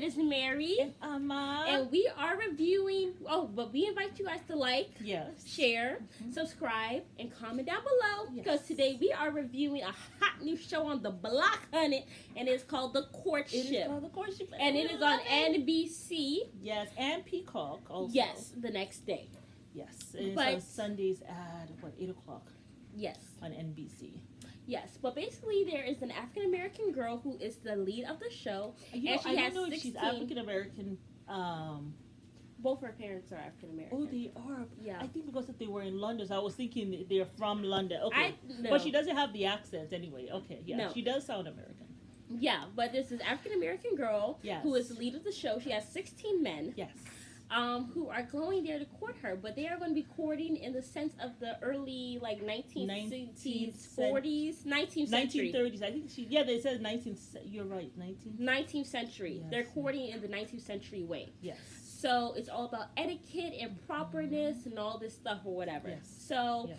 is Mary. And Amma. And we are reviewing. Oh, but we invite you guys to like, share, subscribe, and comment down below. Because today we are reviewing a hot new show on the block, honey. And it's called The Courtship. It is called The Courtship. And it is on NBC. Yes, and Peacock also. Yes, the next day. Yes, it's on Sundays at, 8 o'clock? Yes. On NBC. Yes, but basically there is an African-American girl who is the lead of the show. And she has don't know 16. If she's African-American. Both her parents are African-American. Oh, they are? Yeah. I think because they were in London, so I was thinking they're from London. Okay. No. But she doesn't have the accent anyway. Okay, yeah. No. She does sound American. Yeah, but this is African-American girl who is the lead of the show. She has 16 men. Yes. Who are going there to court her, but they are going to be courting in the sense of the early, 1960s, 40s, 19th century. 1930s. I think they said 19th, you're right, 19th century. Yes. They're courting in the 19th century way. Yes. So it's all about etiquette and properness and all this stuff or whatever. Yes. So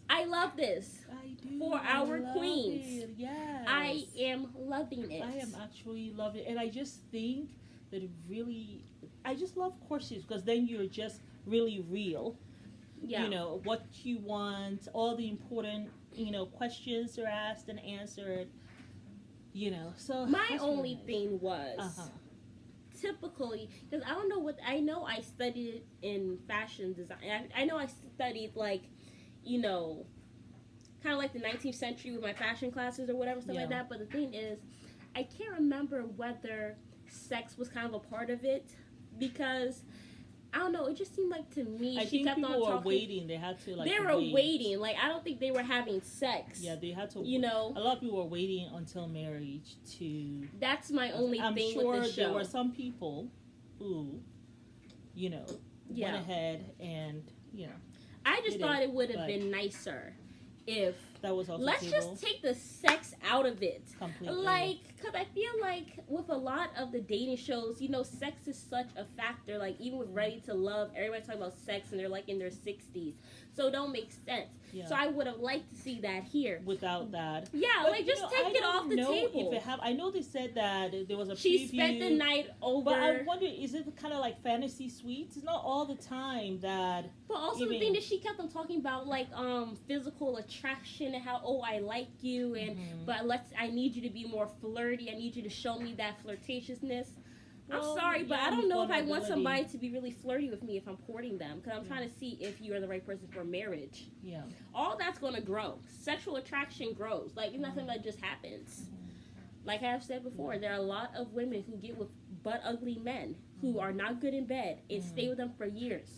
I love this. I do. For our queens. It. Yes. I am loving it. I am actually loving it. And I just think that I just love courtships because then you're just really real. Yeah. You know, what you want, all the important, questions are asked and answered, so. My only thing was, typically, because I know I studied in fashion design. I know I studied kind of like the 19th century with my fashion classes or whatever, stuff like that. But the thing is, I can't remember whether sex was kind of a part of it. Because I don't know, it just seemed like to me she kept on talking. People were waiting. They had to They were waiting. I don't think they were having sex. Yeah, they had to. A lot of people were waiting until marriage to. That's my only thing with the show. I'm sure there were some people who, went ahead and I just thought it would have been nicer if that was also let's just take the sex out of it completely. Because I feel like with a lot of the dating shows, sex is such a factor. Even with Ready to Love, everybody's talking about sex and they're in their 60s, so it don't make sense. So I would have liked to see that here without that. Yeah, but, just take it off the table. If I know they said that there was a she preview, spent the night over. But I wonder, is it kind of like fantasy suites? It's not all the time that. But also the thing that she kept on talking about, physical attraction and how I like you and but I need you to be more flirty. I need you to show me that flirtatiousness. I'm sorry, but I don't know if I want somebody to be really flirty with me if I'm courting them, because I'm trying to see if you are the right person for marriage. Yeah. All that's going to grow. Sexual attraction grows. It's not something that just happens. Like I have said before, there are a lot of women who get with butt ugly men who are not good in bed and stay with them for years.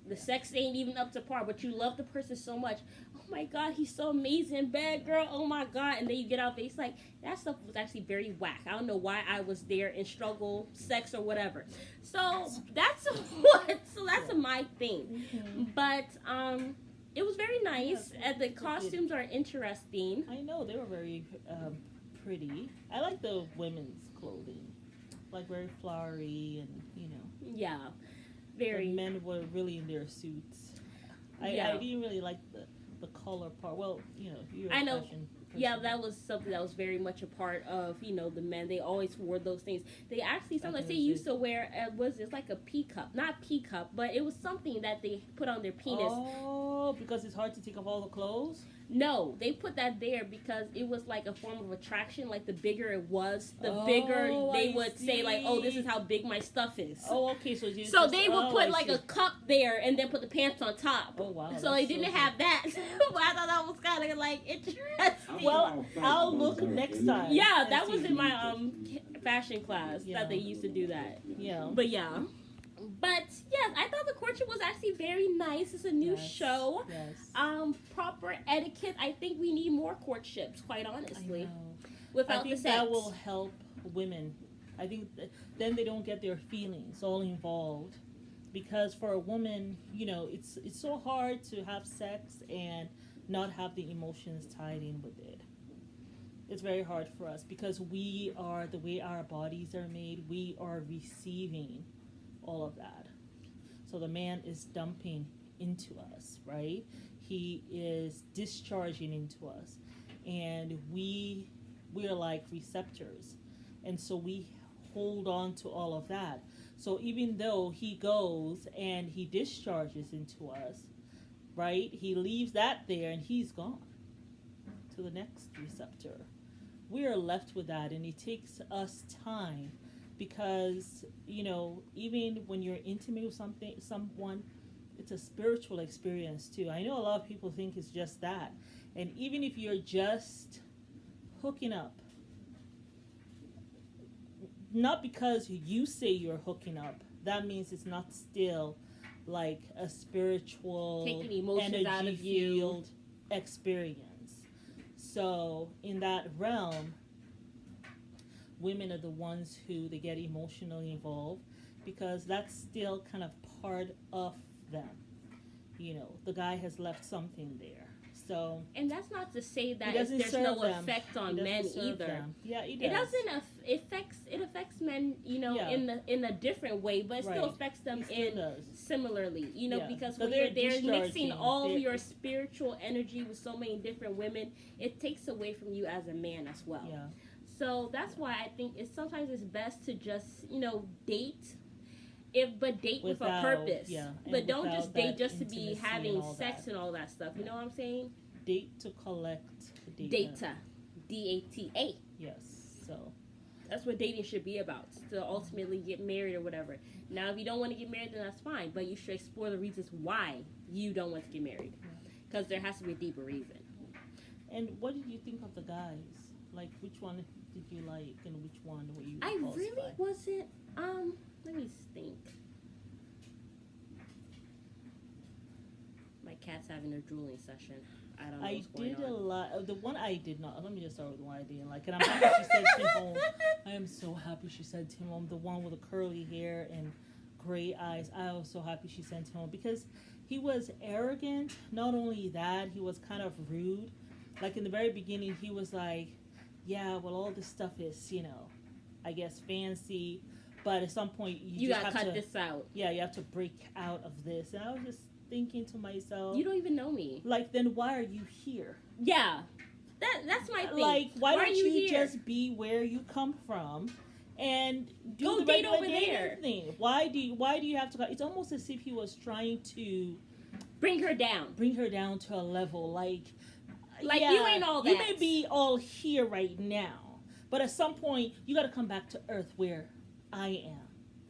The sex ain't even up to par, but you love the person so much. Oh my God, he's so amazing, bad girl. Oh my God, and then you get out there. It's that stuff was actually very whack. I don't know why I was there in struggle, sex or whatever. So that's my thing. But it was very nice. The costumes are interesting. I know they were very pretty. I like the women's clothing, very flowery and Yeah. Very. The men were really in their suits. I didn't really like the color part. Well, you're a fashion person. Yeah, that was something that was very much a part of, the men. They always wore those things. They actually, sometimes they used to wear, it's like a pea cup. Not pea cup, but it was something that they put on their penis. Oh, because it's hard to take off all the clothes? No, they put that there because it was like a form of attraction. The bigger it was, the bigger they would say, this is how big my stuff is. Oh, okay. So they would put a cup there and then put the pants on top. Oh, wow. So they didn't have that. But I thought that was kind of interesting. Well, I'll look next time. Yeah, that was in my fashion class that they used to do that. Yeah. But yeah. But yes, I thought The Courtship was actually very nice. It's a new show. Yes. Proper etiquette. I think we need more courtships, quite honestly. I know. Without I think the sex. that will help women. I think then they don't get their feelings all involved. Because for a woman, it's so hard to have sex and not have the emotions tied in with it. It's very hard for us because we are, the way our bodies are made, we are receiving all of that. So the man is dumping into us, right? He is discharging into us. And we're like receptors. And so we hold on to all of that. So even though he goes and he discharges into us, right? He leaves that there and he's gone to the next receptor. We are left with that, and it takes us time because, even when you're intimate with someone, it's a spiritual experience too. I know a lot of people think it's just that. And even if you're just hooking up, not because you say you're hooking up, that means it's not still like a spiritual, taking emotions energy out of you field experience. So in that realm, women are the ones who they get emotionally involved because that's still kind of part of them. The guy has left something there. So, and that's not to say that there's no effect on men either. Them. Yeah, it does. It doesn't. It affects men, in a different way, but it still affects them similarly. Because when you're there mixing all your spiritual energy with so many different women, it takes away from you as a man as well. Yeah. So that's why I think sometimes it's best to just date. But date with a purpose. Yeah, but don't just date just to be having sex and all that stuff. You know what I'm saying? Date to collect data. Data. D-A-T-A. Yes. So that's what dating should be about. To ultimately get married or whatever. Now, if you don't want to get married, then that's fine. But you should explore the reasons why you don't want to get married. Because there has to be a deeper reason. And what did you think of the guys? Like, which one did you like and which one were you I repulsed really by? wasn't... Let me think. My cat's having a drooling session. I don't know what's going on. I did a lot. The one I did not. Let me just start with the one I didn't like. And I'm happy she sent him home. I am so happy she sent him home. The one with the curly hair and gray eyes. I was so happy she sent him home because he was arrogant. Not only that, he was kind of rude. Like in the very beginning, he was like, yeah, well, all this stuff is, I guess fancy. But at some point, you just gotta cut this out. Yeah, you have to break out of this. And I was just thinking to myself, you don't even know me. Like, then why are you here? Yeah, that's my thing. Like, why don't you just be where you come from and do the date regular over there thing? Why do you have to go? It's almost as if he was trying to bring her down to a level like yeah, you ain't all that. You may be all here right now, but at some point you got to come back to earth where I am.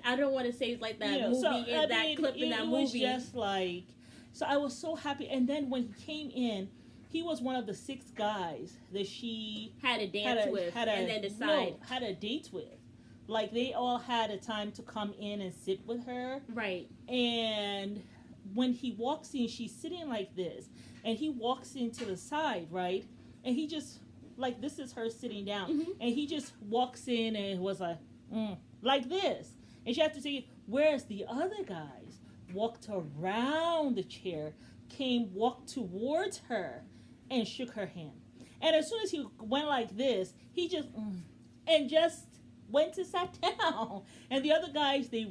I don't want to say it's like that movie that clip in that movie. It was just like, so I was so happy. And then when he came in, he was one of the 6 guys that she had a dance with and then had a date with. Like, they all had a time to come in and sit with her. Right. And when he walks in, she's sitting like this. And he walks in to the side, right? And he just, like, this is her sitting down. Mm-hmm. And he just walks in and was like this. And she had to say, whereas the other guys walked around the chair, walked towards her, and shook her hand. And as soon as he went like this, he just, and just went and sat down. And the other guys, they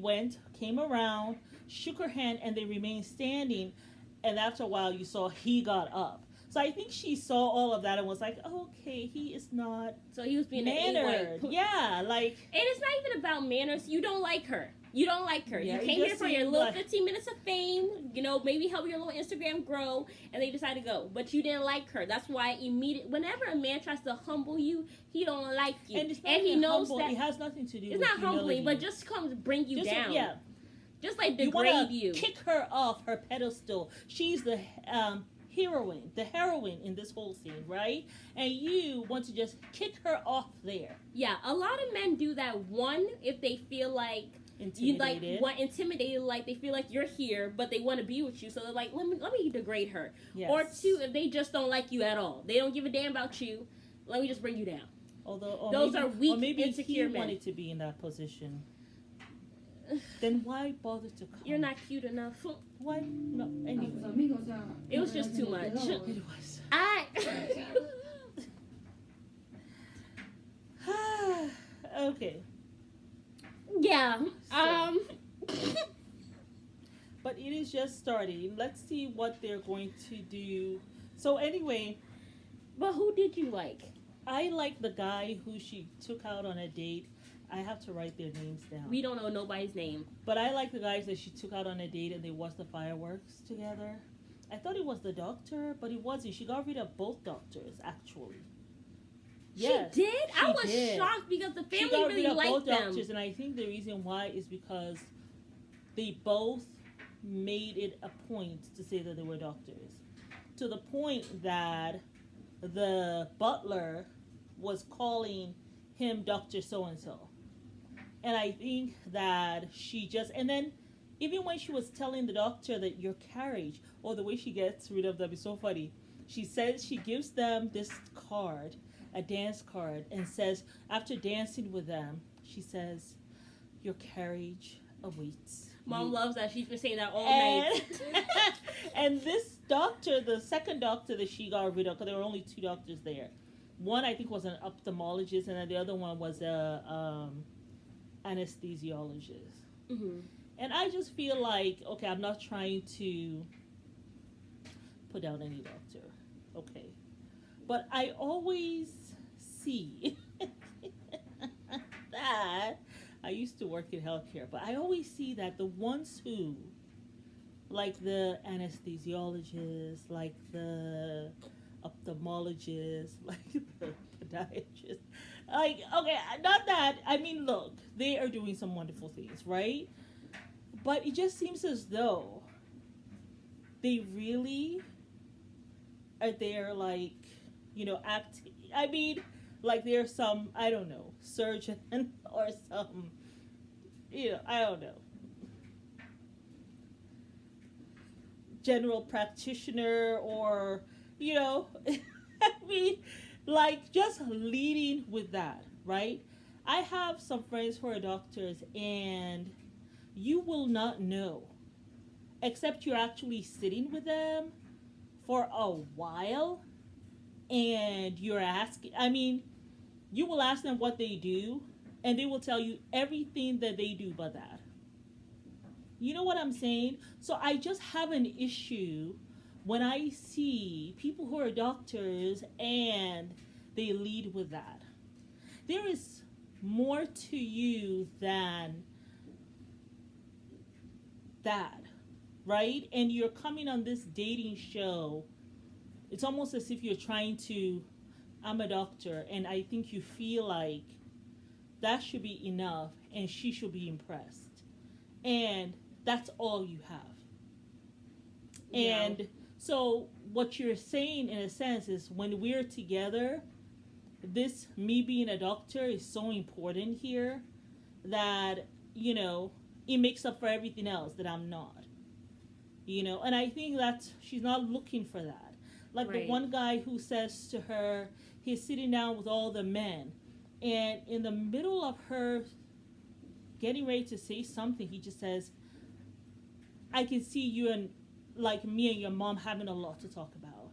came around, shook her hand, and they remained standing. And after a while, you saw he got up. So I think she saw all of that and was like, okay, he is not So he was being mannered. Yeah, like. And it's not even about manners. You don't like her. Yeah, you came here for your little 15 minutes of fame, maybe help your little Instagram grow, and they decide to go. But you didn't like her. That's why whenever a man tries to humble you, he don't like you. And he knows humble. that It has nothing to do it's with not humility. humbling, but just comes to bring you down. Yeah. Just like degrade you. Kick her off her pedestal. She's the heroine in this whole scene, right? And you want to just kick her off there. Yeah, a lot of men do that. One, if they feel like intimidated, like they feel like you're here, but they want to be with you, so they're like, let me degrade her. Yes. Or 2, if they just don't like you at all, they don't give a damn about you. Let me just bring you down. Those are weak, insecure men. Wanted to be in that position. Then why bother to come? You're not cute enough. Why? No. Anyway, it was just too much. It was. Okay. Yeah. But it is just starting. Let's see what they're going to do. So anyway. But who did you like? I like the guy who she took out on a date I have to write their names down. We don't know nobody's name. But I like the guys that she took out on a date and they watched the fireworks together. I thought it was the doctor, but it wasn't. She got rid of both doctors, actually. Yes, she did? I was did. shocked because the She family got really rid of liked both them. doctors, and I think the reason why is because they both made it a point to say that they were doctors. To the point that the butler was calling him Dr. So-and-so. And I think that she just, and then even when she was telling the doctor that your carriage, or the way she gets rid of them is so funny. She says she gives them this card, a dance card, and says, after dancing with them, she says, your carriage awaits. Mom loves that. She's been saying that all And, night. and this doctor, the second doctor that she got rid of, because there were only two doctors there. One, I think, was an ophthalmologist, and then the other one was a anesthesiologist. Mm-hmm. And I just feel like, okay, I'm not trying to put down any doctor, okay? But I always see that, I used to work in healthcare, but I always see that the ones who, like the anesthesiologist, like the ophthalmologist, like the podiatrist, like, okay, not that, I mean, look, they are doing some wonderful things, right? But it just seems as though they really are there, like, you know, I mean, like there's some, I don't know, surgeon or some, you know, I don't know, general practitioner or, you know, I mean, like just leading with that, right? I have some friends who are doctors and you will not know, except you're actually sitting with them for a while and you're asking, I mean, you will ask them what they do and they will tell you everything that they do but that. You know what I'm saying? So I just have an issue when I see people who are doctors and they lead with that. There is more to you than that, right? And you're coming on this dating show. It's almost as if you're trying to, I'm a doctor, and I think you feel like that should be enough and she should be impressed. And that's all you have. Yeah. And so what you're saying in a sense is when we're together, this me being a doctor is so important here that, you know, it makes up for everything else that I'm not. You know, and I think that she's not looking for that. Like Right. the one guy who says to her, he's sitting down with all the men, and in the middle of her getting ready to say something, he just says, I can see you and like me and your mom having a lot to talk about.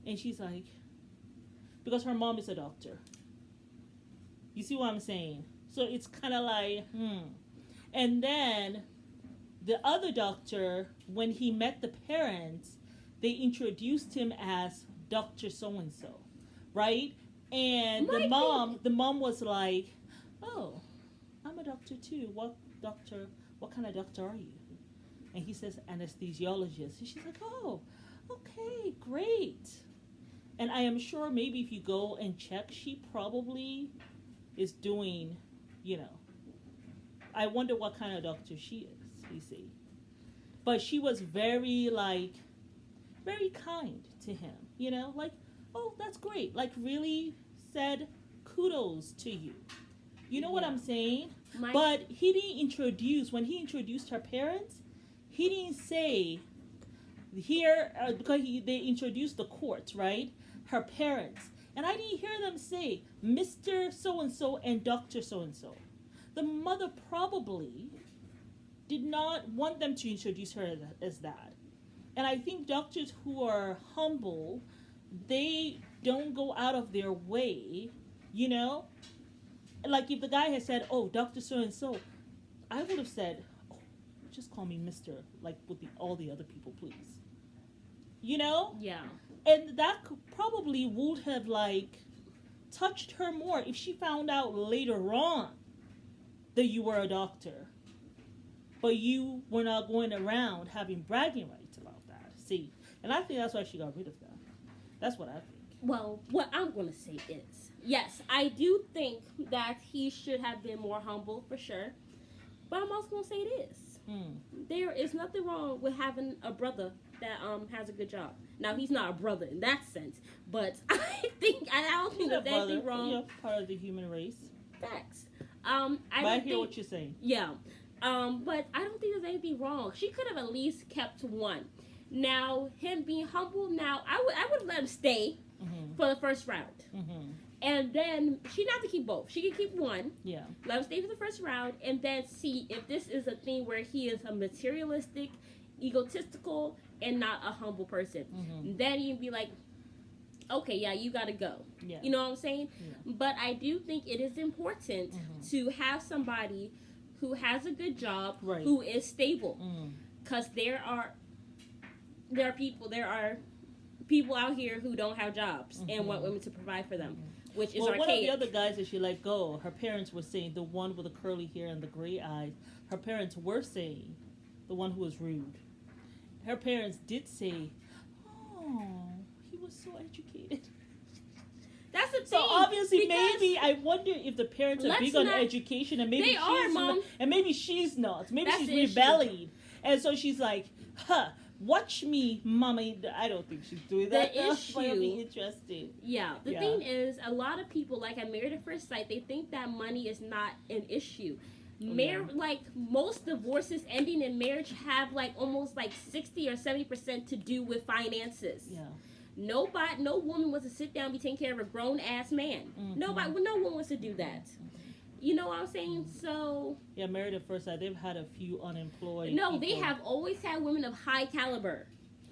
And she's like, because her mom is a doctor. You see what I'm saying? So it's kind of like, And then the other doctor, when he met the parents, they introduced him as Dr. So-and-so, right? And the mom was like, oh, I'm a doctor too. What kind of doctor are you? And he says, anesthesiologist. And she's like, oh, okay, great. And I am sure maybe if you go and check, she probably is doing, you know, I wonder what kind of doctor she is, you see. But she was very kind to him, you know, like, oh, that's great. Like, really said kudos to you. You know what I'm saying? But he didn't introduce, when he introduced her parents, he didn't say, here, because they introduced the court, right? Her parents. And I didn't hear them say, Mr. So-and-so and Dr. So-and-so. The mother probably did not want them to introduce her as that. And I think doctors who are humble, they don't go out of their way, you know? Like if the guy had said, oh, Dr. So-and-so, I would have said, oh, just call me Mr., like with all the other people, please. You know? Yeah. And that probably would have, like, touched her more if she found out later on that you were a doctor, but you were not going around having bragging rights about that. See, and I think that's why she got rid of them. That's what I think. Well, what I'm going to say is, yes, I do think that he should have been more humble for sure, but I'm also going to say it is. There is nothing wrong with having a brother that has a good job. Now, he's not a brother in that sense, but I don't think there's anything wrong. You're part of the human race. Facts. I hear what you're saying. Yeah. But I don't think there's anything wrong. She could have at least kept one. Now, him being humble, now, I would let him stay for the first round. And then she not to keep both. She can keep one. Yeah. Let him stay for the first round, and then see if this is a thing where he is a materialistic, egotistical, and not a humble person. Then you can be like, okay, yeah, you gotta go. Yeah. You know what I'm saying? Yeah. But I do think it is important to have somebody who has a good job, right, who is stable, because there are people out here who don't have jobs and want women to provide for them. Which is archaic. One of the other guys that she let go, her parents were saying, the one with the curly hair and the gray eyes, her parents were saying, the one who was rude, her parents did say, oh, he was so educated. That's the thing. So obviously, maybe I wonder if the parents are big on education, and maybe maybe she's not. Maybe she's rebelling, and so she's like, watch me, mommy. I don't think she's doing that. The issue, it'll be interesting. Yeah, the thing is, a lot of people, like at Married at First Sight, they think that money is not an issue. Like most divorces ending in marriage have like almost like 60 or 70% to do with finances. Yeah. No woman wants to sit down and be taking care of a grown ass man. No one wants to do that. You know what I'm saying? So yeah, Married at First Sight, they've had a few unemployed. No, people. they have always had women of high caliber.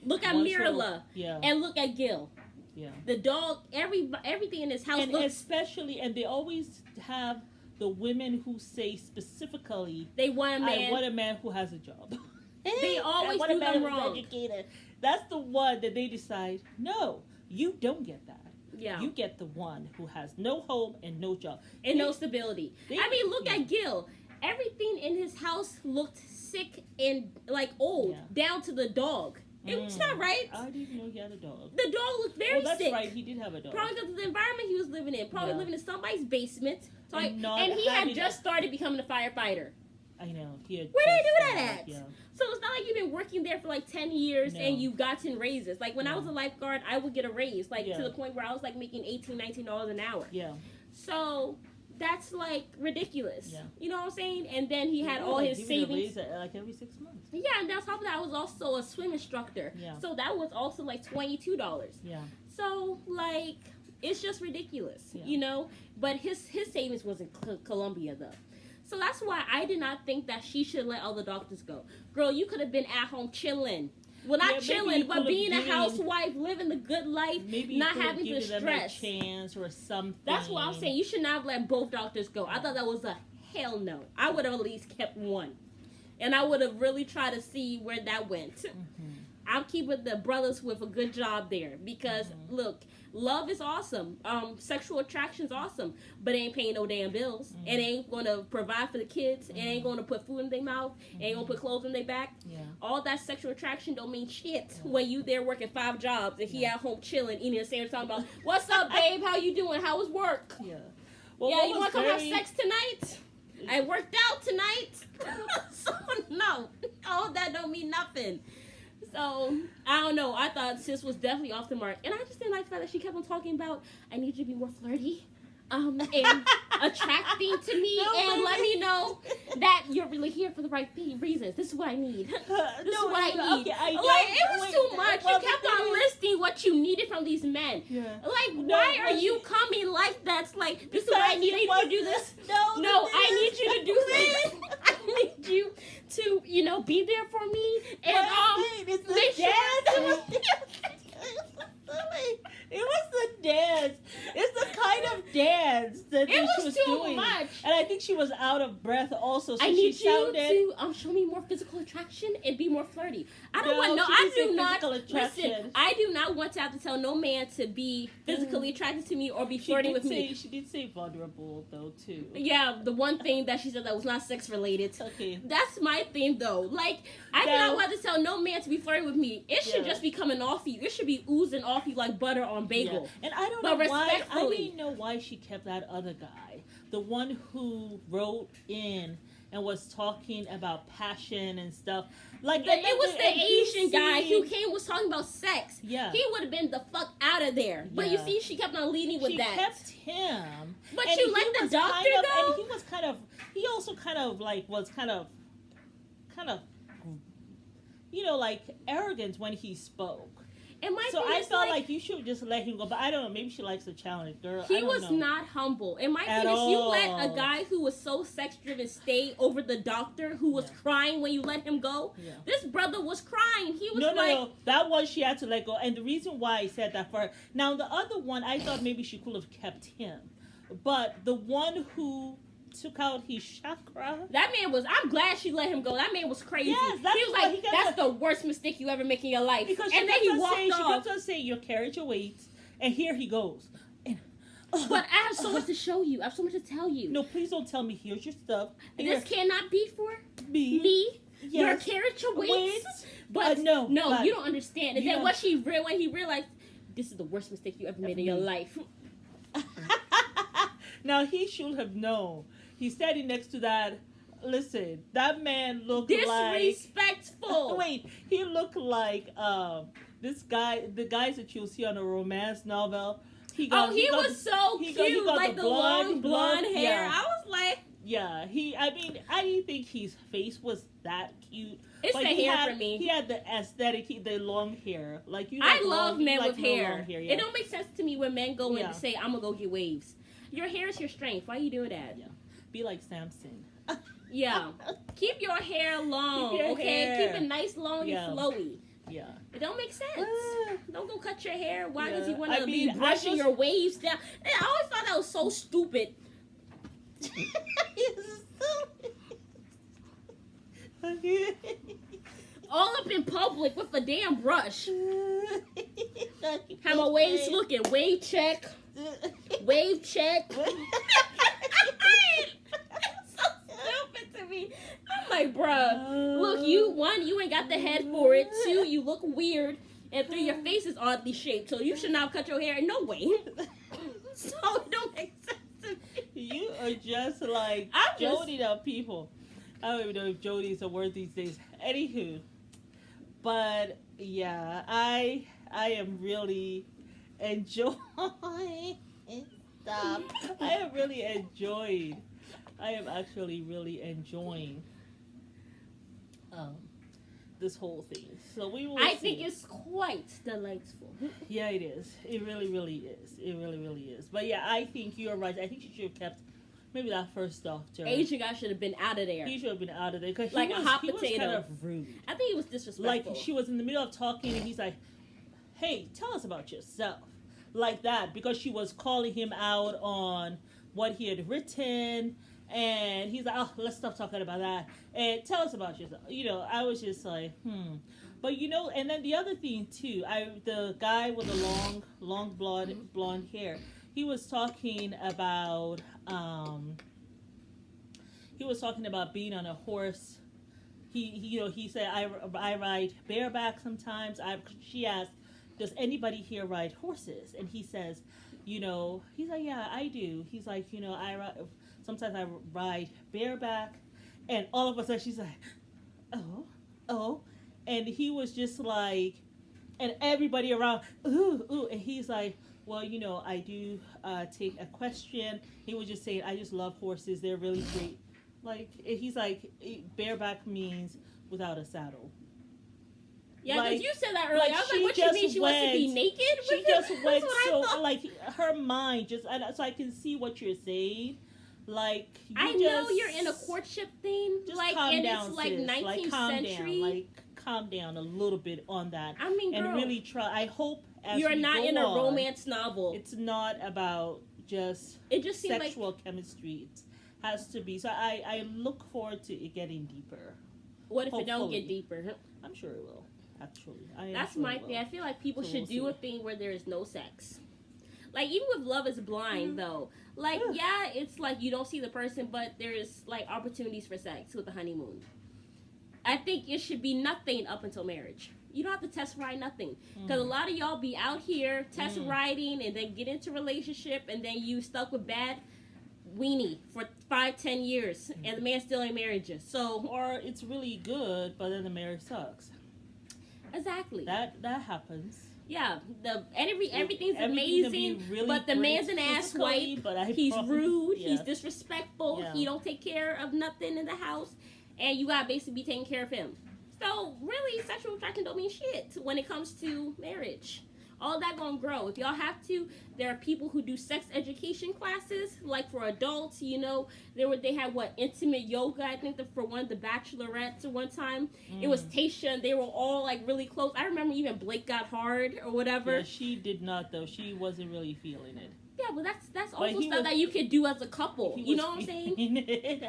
Look at Mirla, and look at Gil. Yeah, the dog, everything in his house, and they always have the women who say specifically they want a man. I want a man who has a job. They always do them wrong. Educated. That's the one that they decide. No, you don't get that. Yeah. You get the one who has no home and no job. And no stability. Look at Gil. Everything in his house looked sick and like old, down to the dog. It's not right. I didn't even know he had a dog. The dog looked very sick. That's right. He did have a dog. Probably because of the environment he was living in. Probably living in somebody's basement. So and he had just started becoming a firefighter. I know. Where did they do that at? Yeah. So it's not like you've been working there for like 10 years and you've gotten raises. Like when I was a lifeguard, I would get a raise, like to the point where I was like making $18, $19 an hour. Yeah. So that's like ridiculous. Yeah. You know what I'm saying? And then he had all his savings. A raise like every 6 months. Yeah, and on top of that, I was also a swim instructor. Yeah. So that was also like $22. Yeah. So like it's just ridiculous, you know. But his savings was in Colombia though. So that's why I did not think that she should let all the doctors go. Girl, you could have been at home chilling. Well, not chilling, but being a housewife, living the good life, not having the stress. Them a chance or something. That's what I'm saying. You should not have let both doctors go. I thought that was a hell no. I would have at least kept one. And I would have really tried to see where that went. I'm keeping the brothers with a good job there. Because, look, love is awesome. Sexual attraction is awesome. But it ain't paying no damn bills. It ain't going to provide for the kids. It ain't going to put food in their mouth. It ain't going to put clothes in their back. Yeah. All that sexual attraction don't mean shit when you there working 5 jobs and he at home chilling, eating the sandwich, talking about, what's up, babe? How you doing? How was work? Yeah. Well, you want to come have sex tonight? I worked out tonight. So, no. All that don't mean nothing. So, I don't know. I thought sis was definitely off the mark. And I just didn't like the fact that she kept on talking about, I need you to be more flirty and attracting to me and let me know that you're really here for the right reasons. This is what I need. This is what I need. Okay, it was too much. You kept on listing what you needed from these men. Yeah. Like, why are you coming like that's like, this is what I need. I need you to do this. No, I need you to do this. I need you to, be there for me. And make sure. It was the dance. It's the kind of dance that she was doing. Much. And I I think she was out of breath also, so I she need shouted. you to show me more physical attraction and be more flirty. I don't want No, no. she I didn't say do not physical attraction. listen. I do not want to have to tell no man to be physically attracted to me or be flirting with me. She did say vulnerable though too. Yeah, the one thing that she said that was not sex related. Okay. That's my thing though. Like, I do not want to tell no man to be flirting with me. It should just be coming off you. It should be oozing off you like butter on bagel. Yeah. And I don't know why. I didn't know why she kept that other guy, the one who wrote in and was talking about passion and stuff. Like it was the Asian guy who was talking about sex. Yeah, he would have been the fuck out of there. But you see, she kept on leading with that. She kept him. But you like the doctor though. And he was kind of. He also kind of like was kind of, you know, like arrogant when he spoke. And so I felt like you should just let him go. But I don't know. Maybe she likes the challenge, girl. He was not humble. And my thing is, you let a guy who was so sex-driven stay over the doctor who was crying when you let him go. Yeah. This brother was crying. He was no. That one she had to let go. And the reason why I said that for her. Now, the other one, I thought maybe she could have kept him. But the one who took out his chakra. That man was. I'm glad she let him go. That man was crazy. Yes, he was like, that's the worst mistake you ever make in your life. Because and then he walked off. She kept on saying, your carriage awaits, and here he goes. And, but I have so much to show you. I have so much to tell you. No, please don't tell me. Here's your stuff. This cannot be for me. Yes. Your carriage awaits. But no, you don't understand. And then when he realized, this is the worst mistake you ever made in your life. Now he should have known. He's standing next to that. Listen, that man looked disrespectful. Wait, he looked like this guy. The guys that you'll see on a romance novel. He was so cute, like the long blonde hair. I was like, yeah. I didn't think his face was that cute. It's the hair for me. He had the aesthetic, the long hair. Like I love men with hair. Yeah. It don't make sense to me when men go in and say, "I'm gonna go get waves." Your hair is your strength. Why are you doing that? Yeah. Be like Samson. Yeah. Keep your hair long, okay? Keep it nice, long, and flowy. Yeah. It don't make sense. Don't go cut your hair. Why does you want to be brushing your waves down? I always thought that was so stupid. All up in public with a damn brush. How my waves looking? Wave check. Wave check. So stupid to me. I'm like, bruh, look, you ain't got the head for it. 2, you look weird. And 3, your face is oddly shaped. So you should not cut your hair. No way. So it don't make sense to me. You are just like Jody of people. I don't even know if Jody is a word these days. Anywho. But yeah, I am really enjoying stop. I am really enjoying. I am actually really enjoying this whole thing. So we will I think it's quite delightful. Yeah, it is. It really, really is. It really, really is. But yeah, I think you're right. I think she should have kept maybe that first doctor. Asian guy should have been out of there. He should have been out of there. Cause like a hot potato. He was kind of rude. I think he was disrespectful. Like she was in the middle of talking and he's like, hey, tell us about yourself. Like that. Because she was calling him out on what he had written. And he's like, oh, let's stop talking about that. And tell us about yourself. You know, I was just like, But, you know, and then the other thing, too, the guy with the long blonde hair, he was talking about being on a horse. He said, I ride bareback sometimes. She asked, does anybody here ride horses? And he says, he's like, yeah, I do. He's like, sometimes I ride bareback. And all of a sudden she's like, oh. And he was just like, and everybody around, ooh. And he's like, well, I do take equestrian. He was just saying, I just love horses. They're really great. Like, he's like, bareback means without a saddle. Yeah, because you said that earlier. I was like, what you mean? She wants to be naked? She just went so, like, her mind just, so I can see what you're saying. Like, I know you're in a courtship thing. Just like, calm and down, it's like sis. 19th century. Like, calm down a little bit on that. I mean, girl. And really try. I hope as you're not go in a on, romance novel. It's not about just it just seems sexual like chemistry. It has to be. So I look forward to it getting deeper. What if it don't Hopefully. get deeper? I'm sure it will. Actually, I am That's sure my it will. thing. I feel like people So should we'll do a see. thing where there is no sex. Like, even with Love is Blind, though. Like, yeah, it's like you don't see the person, but there's, like, opportunities for sex with the honeymoon. I think it should be nothing up until marriage. You don't have to test ride nothing. Because a lot of y'all be out here test riding and then get into relationship and then you stuck with bad weenie for 5-10 years and the man still ain't married you. So, Or it's really good, but then the marriage sucks. exactly. That happens. Yeah, everything's Everything can amazing, be really but the great man's an physically, asswipe. but He's rude. Yeah. He's disrespectful. Yeah. He don't take care of nothing in the house, and you gotta basically be taking care of him. So really, sexual attraction don't mean shit when it comes to marriage. All that gonna grow. If y'all have to, there are people who do sex education classes, like for adults. You know, they had intimate yoga. I think for one of the bachelorettes at one time. It was Tasha, and they were all like really close. I remember even Blake got hard or whatever. Yeah, she did not though. She wasn't really feeling it. Yeah, but that's But also he stuff was- that you could do as a couple. He You was know what I'm saying? feeling it.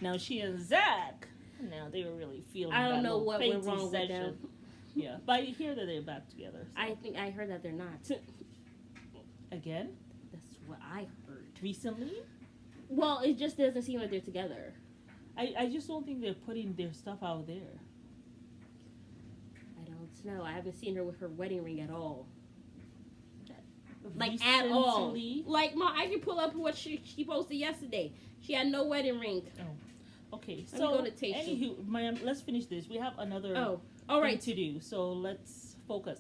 Now she and Zach. Now they were really feeling. I don't that know little what went fainting wrong with session. them. Yeah, but I hear that they're back together. So. I think I heard that they're not. Again, That's what I heard. recently, Well, it just doesn't seem like they're together. I just don't think they're putting their stuff out there. I don't know. I haven't seen her with her wedding ring at all. Like at all. Recently- Like I can pull up what she posted yesterday. She had no wedding ring. Okay, Let me so go to Tasha. anywho, Ma'am, let's finish this. We have another Oh, all right. thing to do, so let's focus.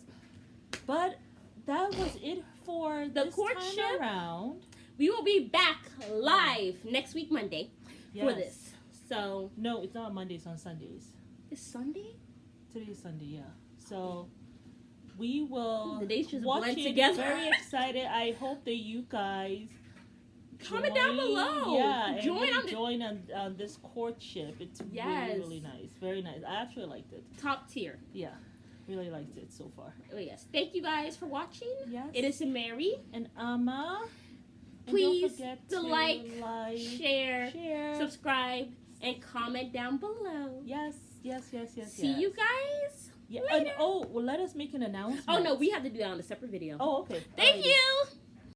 But that was it for The this courtship? time around. We will be back live next week Monday for Yes. this. So No, it's not Mondays, on Sundays. it's Sunday. Today is Sunday, yeah. So we will The days just watch blend it. together. Very excited. I hope that you guys Comment down below. Yeah, and Join really on the join on this courtship. It's Yes. really, really nice. Very nice. I actually liked it. top tier. Yeah, really liked it so far. Oh yes. Thank you guys for watching. Yes. It is Mary. And Amma. And Please don't forget to like, like, Share, share. subscribe, and comment down below. Yes. See you guys. Yeah. later. And, well, let us make an announcement. Oh no, we have to do that on a separate video. Oh, okay. Thank Alrighty. you.